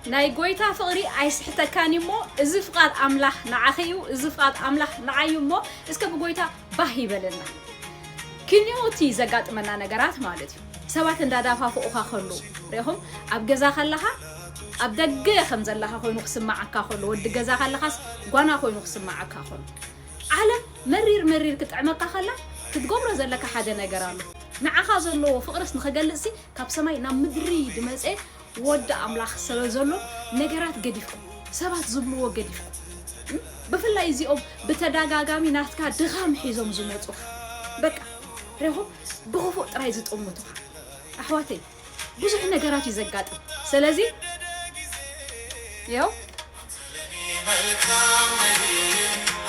ناي قويتا فقري عايز حتى كان يمو إزفقات أملاح نعخيو إزفقات أملاح نعيمو إسكب قويتا باهي بلنا كنيوتي زقات منا نقرات مالتي سوات اندادافا فوقها خلو ريهم أبقزا خلها أبدقى خمز الله خوي نقسم معك خلو ودقزا خلخاس قوانا خوي نقسم معك خلو عالم مرير كتعمق خلا كتقبر زلك حدا نقرالو نعخا زلو فقرس نخجلسي كاب سماي نام مدري دمزئ ود أملاخ سلزلو نقرات قديفكم سبات زبلو قديفكم بفلا يزيقوم بتداقاقامي ناتكا دغام حيزوم زموتوخ بقى ريهم بغفو ترايزت أموتوخ أحواتي بزح نقرات يزقات سلازي يو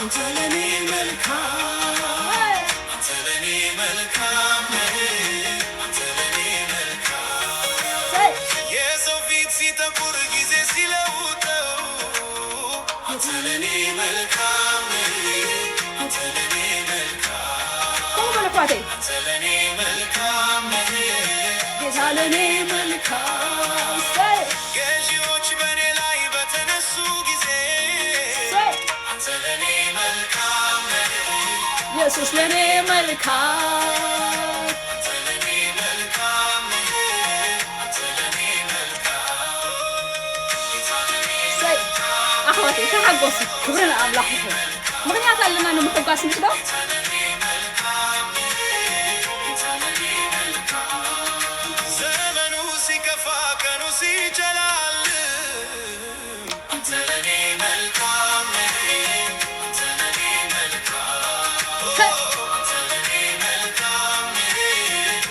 أنت لني ملكام أنت لني ملكام أنت لني ملكام يا صوفيت سيتا كورجيزي سيلوتو أنت لني ملكام أنت لني ملكام قوم بالأخواتي أنت لني ملكام جيزا لني ملكام ገዢዎች በኔ ላይ በተነሱ ጊዜ አንተ ለኔ መልካም ኢየሱስ ለኔ መልካም አንተ ለኔ መልካም አንተ ለኔ መልካም أخواتي تحقص كبرنا أملاحكم مغنيات لنا نمحقاس نشدو ዘመኑ ሲከፋ ቀኑ ሲጨላል አንተ ለኔ መልካም አንተ ለኔ መልካም አንተ ለኔ መልካም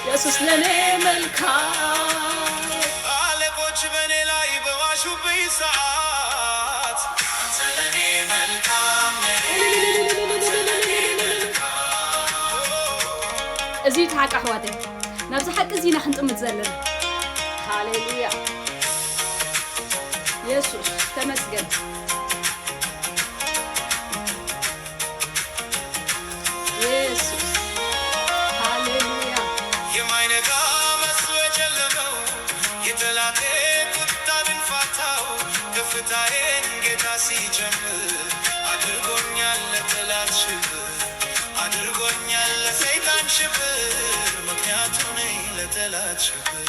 ኢየሱስ ለኔ መልካም አለቆች በኔ ላይ በዋሹብኝ ሰዓት አንተ ለኔ መልካም እዚህ ታቃ أخواتي نفس حق زينا خنطمت زلنا هاليلويا يسوع تمسجد يسوع هاليلويا የማይነጋ መስሎ የጨለመው የጠላቴ ቁጣ ብንፋታው ከፍታዬን ጌታ ሲጨምር አድርጎኛል ለጠላት ሽብር አድርጎኛል ለሰይጣን ሽብር ምክንያቱ ነኝ ለጠላት ሽብር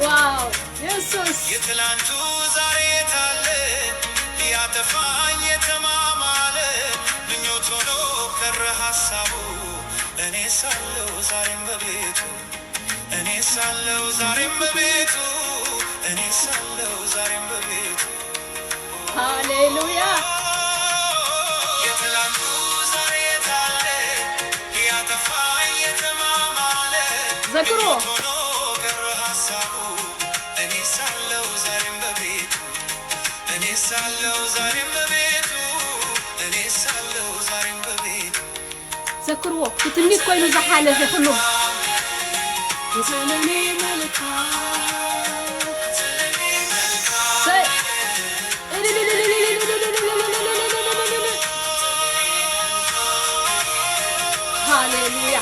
واو يسوع የትላንቱ ዛሬ የታለ ሊያጠፋኝ የተማማለ ምኞት ሆኖ ቀረ ሀሳቡ እኔ ሳለው ዛሬም በቤቱ እኔ ሳለው ዛሬም በቤቱ እኔ ሳለው ዛሬም በቤቱ هاليلويا የትላንቱ ዛሬ የታለ ሊያጠፋኝ የተማማለ ذكروا ሆኖ ቀረ ሀሳቡ እኔ ሳለው ዛሬም በቤቱ እኔ ሳለው ዛሬም በቤቱ እኔ ሳለው ዛሬም በቤቱ ذكروا كتنيت كوينو زحالة في كله አንተ ለኔ መልካም አንተ ለኔ መልካም سي هاليلويا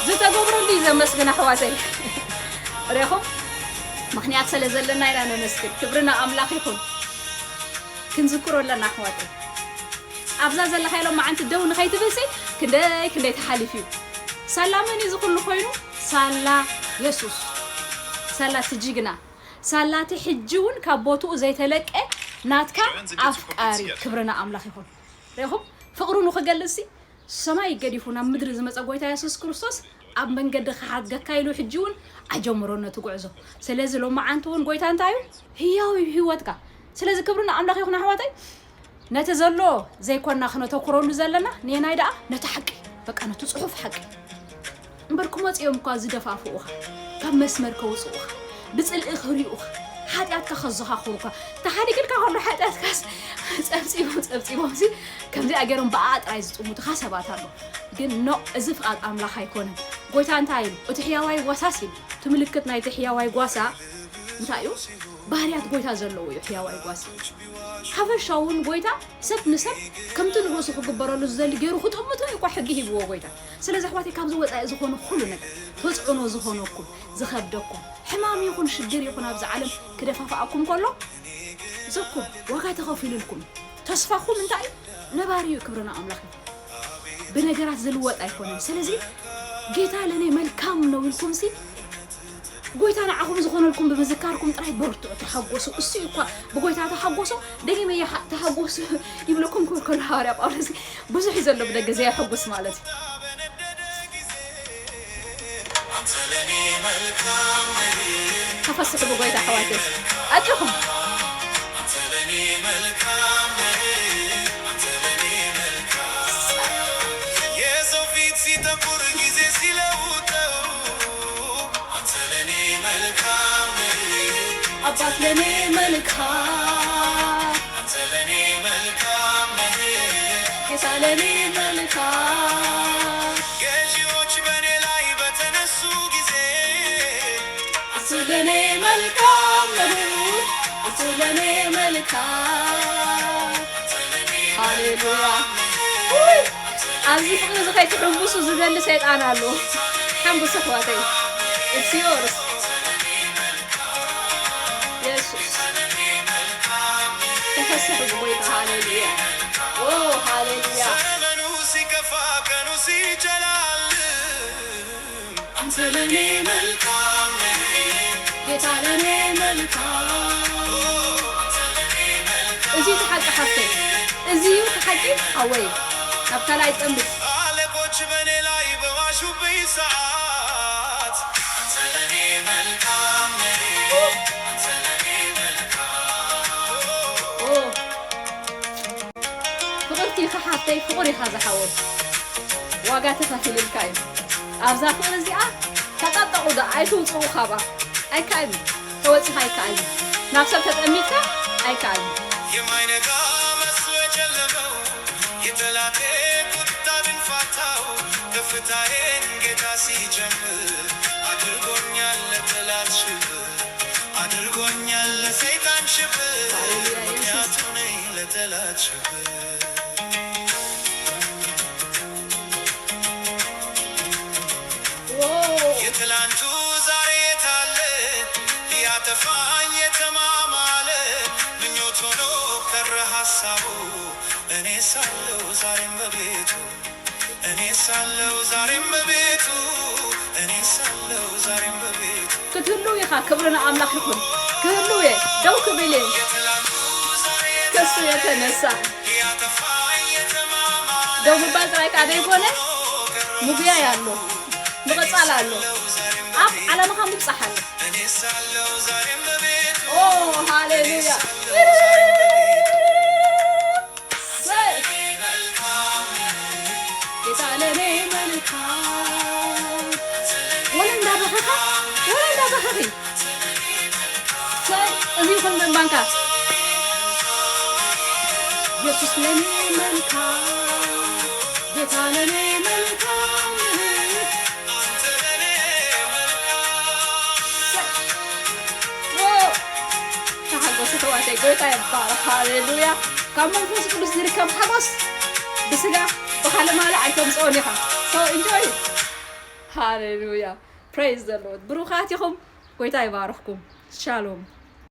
زتا قبرن دي زمسكن أحواتي ريخم مخنيات سلزلنا إلى نمسكن كبرنا أملاخ يخون كنذكروا لنا أحواتي أبزاز الله خيلو ما أنت دون خيت بسي كنداي تحالفيو سلامني زكل خوينو سلا يسوس سلا تجينا سلا تحجون كابوتو زي تلك ناتكا أفكاري كبرنا أملاخ يخون ريخم فقرونو خجلسي سماي قديفونا مدرز مسأقويتا يسوس كريستوس أب من قد خحات قكايلو حجون أجمرونا تقعزو سلازي لو ما عنتون قويتا انتايو هياوي هيواتكا سلازي كبرنا أملاخ يخون أحواتي نتزلو زي كنا خنو تقرونو زلنا نينا يدا نتحقي بقى نتصحف حقي مبركمات يوم قازي دفافوها كم مسمر كوسوها بسأل إخريوها حاتيات كخزها خوكا تحدي كل كهون حاتيات كاس تسبسيبو زي كم زي أجرهم بعد عايز متخاسبات هذا جن نو إزف أملاخ هيكونن قويتا انتايل وتحياواي واساسي تملكتنا يتحياواي واسا انتايو باريات قويتا زلو يحياواي واسا ሓፈሻውን ጎይታ ሰብ ንሰብ ከምቲ ንርእሱ ክግበረሉ ዝደሊ ገይሩ ክጥምቶ እኳ ሕጊ ሂብዎ ጎይታ ስለዚ ኣሕዋተይ ካብዚ ወፃኢ ዝኾነ ኩሉ ነገር ተፅዕኖ ዝኾነኩም ዝኸብደኩም ሕማም ይኹን ሽግር ይኹን ኣብዚ ዓለም ክደፋፍኣኩም ከሎ ዝኩም ዋጋ ተኸፊሉልኩም ተስፋኹም እንታይ ነባሪ እዩ ክብርና ኣምላኽ ብነገራት ዝልወጥ ኣይኮነን ስለዚ ጌታ ለኔ መልካም ነው ኢልኩም ሲ ጎይታ ንዓኹም ዝኾነልኩም ብምዝካርኩም ጥራይ በርትዑ ተሓጎሱ እሱ እኳ ብጎይታ ተሓጎሱ ደጊመ ተሓጎሱ ይብለኩም ከሎ ሐዋርያ ጳውሎስ ብዙሕ ዘሎ ብደገ ዘያሐጎስ ማለት ተፈስሑ ብጎይታ ኣሕዋተይ ኣጭኹም አባት ለኔ መልካም አንተ ለኔ መልካም ጌታ ለኔ መልካም ገዢዎች በኔ ላይ በተነሱ ጊዜ አንተ ለኔ መልካም አንተ ለኔ መልካም ሃሌሉያ ኣብዚ ፍቅሪ ዝኸይትሕንብሱ ዝደሊ ሰይጣን ኣሎ ሓንብሱ ኣሕዋተይ it's yours ተፈስሑ ብጎይታ ሃሌሉያ ኦ ሃሌሉያ ዘመኑ ሲከፋ ቀኑ ሲጨላልም አንተ ለኔ መልካም ጌታ ለኔ መልካም እዚ ተሓቂ ሓፍተይ እዚዩ ተሓቂ ኣወይ ናብ ካልኣይ ጠምት አለቆች በኔ ላይ በዋሹብኝ ሰዓት አንተ ለኔ መልካም ሓፍተይ ፍቅሪ ኢኻ ዝሓወት ዋጋ ተኸፊልልካ እዩ ኣብዛ ፍቅሪ እዚኣ ተጣጠቑ ዶ ኣይትውፅኡ ኻባ ኣይከኣልኒ ተወፂኻ ኣይከኣልኒ ናብ ሰብ ተጠሚትካ ኣይከኣልኒ የማይነጋ መስሎ የጨለመው የጠላቴ ቁጣ ድንፋታው ከፍታዬን ጌታ ሲጀምር አድርጎኛል ለጠላት ሽብር አድርጎኛል ለሰይጣን ሽብር ምክንያቱ ነኝ ለጠላት ሽብር የትላንቱ ዛሬ የታለ ሊያጠፋኝ የተማማለ ምኞት ሆኖ ቀረ ሀሳቡ እኔ ሳለው ዛሬም በቤቱ እኔ ሳለው ዛሬም በቤቱ እኔ ሳለው ዛሬም በቤቱ ክትህሉ ይኻ ክብርና ኣምላኽ ይኹን ክህሉ ደው ክብል ከሱ የተነሳ ደው ምባል ጥራይ ቃ ዘይኮነ ሙግያ ያለው مقصال አለው አብ ዓለማኻ ምብጻሓለ ኦ ሃሌሉያ ጌታ ለኔ መልካም ወለንዳ በኸኺ እዚሁን በባንካ ኢየሱስ ለኔ መልካም ጌታ ለኔ መልካም ተዋታይ ጎይታ ይባረክ ሃሌሉያ ካብ መንፈስ ቅዱስ ዝርከብ ሓጎስ ብስጋ ብካለማለ ኣይተምፅኦን ኢኻ so enjoy ሃሌሉያ praise the lord ብሩኻት ኢኹም ጎይታ ይባረኽኩም ሻሎም